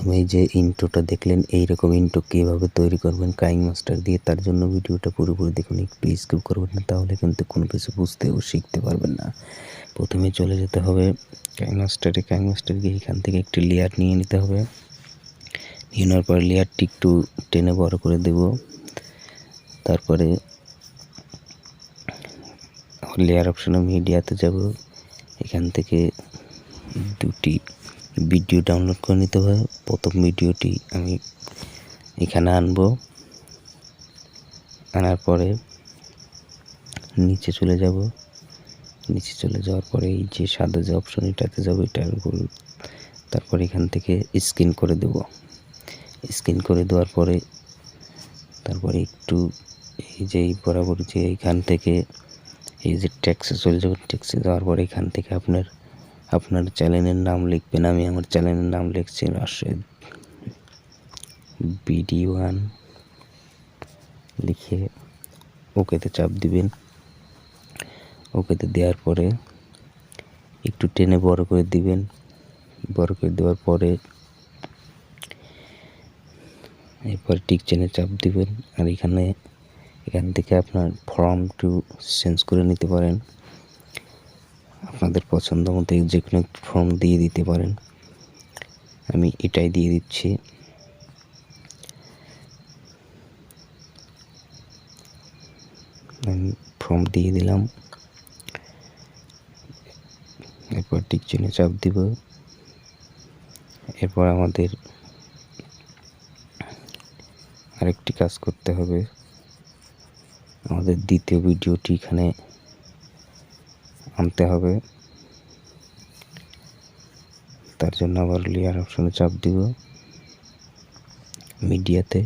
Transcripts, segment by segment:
প্রথমে এই যে ইন্ট্রোটা দেখলেন, এইরকম ইন্ট্রো কীভাবে তৈরি করবেন কাইনমাস্টার দিয়ে, তার জন্য ভিডিওটা পুরোপুরি দেখুন, একটু স্কিপ করবেন না, তাহলে কিন্তু কোনো কিছু বুঝতে ও শিখতে পারবেন না। প্রথমে চলে যেতে হবে কাইনমাস্টারে গিয়ে এখান থেকে একটি লেয়ার নিয়ে নিতে হবে। নিয়ে নেওয়ার পর লেয়ারটি একটু টেনে বড় করে দেব। তারপরে লেয়ার অপশনে মিডিয়াতে যাব। এখান থেকে দুটি ভিডিও ডাউনলোড করে নিতে হবে। প্রথম ভিডিওটি আমি এখানে আনবো। আনার পরে নিচে চলে যাব। নিচে চলে যাওয়ার পরে এই যে সাদা যে অপশন, এটাতে যাবো, এটার উপর। তারপরে এখান থেকে স্ক্যান করে দেব। স্ক্যান করে দেওয়ার পরে তারপরে একটু এই যে বরাবর যে এখান থেকে এই যে ট্যাক্সে চলে যাবেন। ট্যাক্সে যাওয়ার পরে এখান থেকে আপনার চ্যানেলের নাম লিখবেন। আমি আমার চ্যানেলের নাম লিখছি রাশেদ BD1, লিখে ওকেতে চাপ দিবেন। ওকেতে দেওয়ার পরে একটু টেনে বড় করে দিবেন। বড় করে দেওয়ার পরে এরপর টিক চেনে চাপ দিবেন। আর এখান থেকে আপনার ফর্মটি চেঞ্জ করে নিতে পারেন। আপনাদের পছন্দ মতো যে কোনো ফর্ম দিয়ে দিতে পারেন। আমি এটাই দিয়ে দিচ্ছি। আমি ফর্ম দিয়ে দিলাম। এরপর টিক চিহ্নে চাপ দিব। এরপর আমাদের আরেকটি কাজ করতে হবে। আমাদের দ্বিতীয় ভিডিওটি এখানে আনতে হবে। তার জন্য আবার লেয়ার অপশনে চাপ দিব। মিডিয়াতে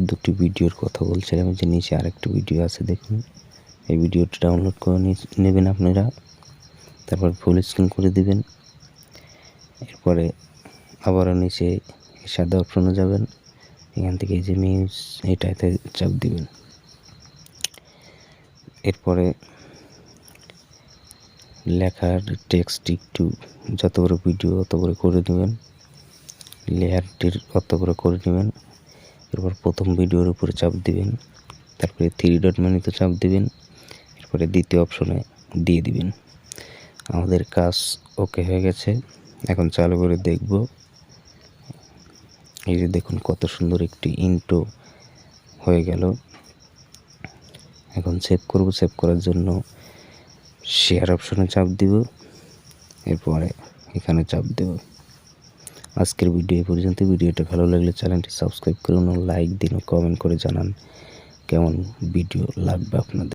দুটি ভিডিওর কথা বলছিলাম, যে নিচে আরেকটি ভিডিও আছে, দেখুন। এই ভিডিওটি ডাউনলোড করে নেবেন আপনারা। তারপর ফুল স্ক্রিন করে দিবেন। এরপরে আবারও নিচে সাদা অপশনে যাবেন। এখান থেকে এই যে মিউজ, এটাতে চাপ দিবেন। এরপরে লেখার টেক্সট একটু যত বড় ভিডিও অত বড় করে নেবেন। লেয়ারটির অত বড় করে নেবেন। এরপর প্রথম ভিডিওর উপরে চাপ দিবেন। তারপরে 3 ডট মেনুতে চাপ দিবেন। এরপরে দ্বিতীয় অপশনে দিয়ে দিবেন। আমাদের কাজ ওকে হয়ে গেছে। এখন চালু করে দেখব। এই যে দেখুন কত সুন্দর একটি ইন্ট্রো হয়ে গেল। এখন সেভ করব। সেভ করার জন্য শেয়ার অপশনে চাপ দিব। এরপরে এখানে চাপ দেব। আজকের ভিডিও এই পর্যন্ত। ভিডিওটা ভালো লাগলে চ্যানেলটি সাবস্ক্রাইব করুন ও লাইক দিন ও কমেন্ট করে জানান কেমন ভিডিও লাগবে আপনাদের।